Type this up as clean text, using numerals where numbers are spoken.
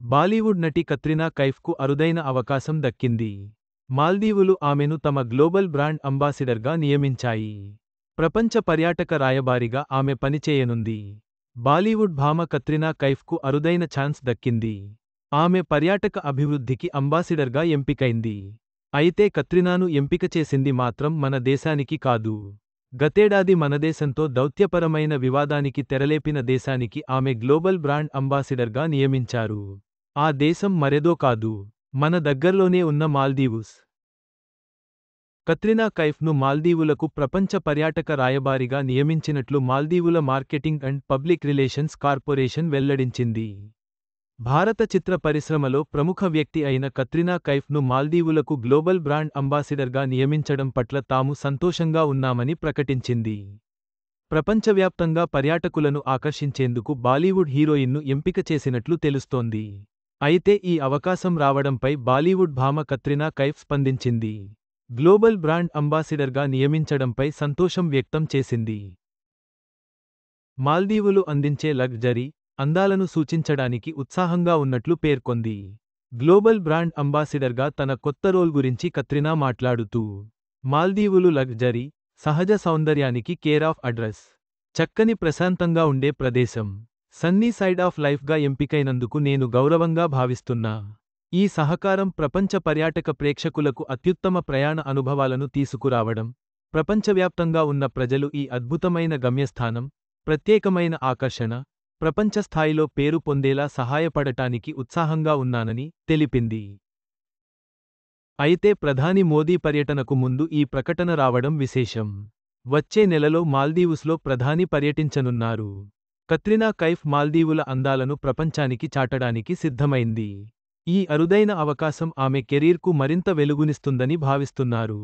బాలీవుడ్ నటి కత్రినా కైఫ్కు అరుదైన అవకాశం దక్కింది. మాల్దీవులు ఆమెను తమ గ్లోబల్ బ్రాండ్ అంబాసిడర్గా నియమించాయి. ప్రపంచ పర్యాటక రాయబారిగా ఆమె పనిచేయనుంది. బాలీవుడ్ భామ కత్రినా కైఫ్కు అరుదైన ఛాన్స్ దక్కింది. ఆమె పర్యాటక అభివృద్ధికి అంబాసిడర్గా ఎంపికైంది. అయితే కత్రినాను ఎంపిక చేసింది మాత్రం మన దేశానికి కాదు. గతేడాది మనదేశంతో దౌత్యపరమైన వివాదానికి తెరలేపిన దేశానికి ఆమె గ్లోబల్ బ్రాండ్ అంబాసిడర్గా నియమించారు. ఆ దేశం మరెదో కాదు, మన దగ్గర్లోనే ఉన్న మాల్దీవుస్. కత్రినా కైఫ్ను మాల్దీవులకు ప్రపంచ పర్యాటక రాయబారిగా నియమించినట్లు మాల్దీవుల marketing and public relations corporation వెల్లడించింది. భారత చిత్ర పరిశ్రమలో ప్రముఖ వ్యక్తి అయిన కత్రినా కైఫ్ను మాల్దీవులకు గ్లోబల్ బ్రాండ్ అంబాసిడర్గా నియమించడం పట్ల తాము సంతోషంగా ఉన్నామని ప్రకటించింది. ప్రపంచవ్యాప్తంగా పర్యాటకులను ఆకర్షించేందుకు బాలీవుడ్ హీరోయిన్ను ఎంపిక చేసినట్లు తెలుస్తోంది. అయితే ఈ అవకాశం రావడంపై బాలీవుడ్ భామ కత్రినా కైఫ్ స్పందించింది. గ్లోబల్ బ్రాండ్ అంబాసిడర్గా నియమించడంపై సంతోషం వ్యక్తం చేసింది. మాల్దీవులు అందించే లగ్జరీ, అందాలను సూచించడానికి ఉత్సాహంగా ఉన్నట్లు పేర్కొంది. గ్లోబల్ బ్రాండ్ అంబాసిడర్గా తన కొత్త రోల్ గురించి కత్రినా మాట్లాడుతూ, మాల్దీవులు లగ్జరీ, సహజ సౌందర్యానికి కేర్ ఆఫ్ అడ్రస్. చక్కని ప్రశాంతంగా ఉండే ప్రదేశం. సన్నీ సైడ్ ఆఫ్ లైఫ్గా ఎంపికైనందుకు నేను గౌరవంగా భావిస్తున్నా. ఈ సహకారం ప్రపంచ పర్యాటక ప్రేక్షకులకు అత్యుత్తమ ప్రయాణ అనుభవాలను తీసుకురావడం, ప్రపంచవ్యాప్తంగా ఉన్న ప్రజలు ఈ అద్భుతమైన గమ్యస్థానం, ప్రత్యేకమైన ఆకర్షణ, ప్రపంచ స్థాయిలో పేరు పొందేలా సహాయపడటానికి ఉత్సాహంగా ఉన్నానని తెలిపింది. అయితే ప్రధాని మోదీ పర్యటనకు ముందు ఈ ప్రకటన రావడం విశేషం. వచ్చే నెలలో మాల్దీవుస్లో ప్రధాని పర్యటించనున్నారు. కత్రినా కైఫ్ మాల్దీవుల అందాలను ప్రపంచానికి చాటడానికి సిద్ధమైంది. ఈ అరుదైన అవకాశం ఆమె కెరీర్కు మరింత వెలుగునిస్తుందని భావిస్తున్నారు.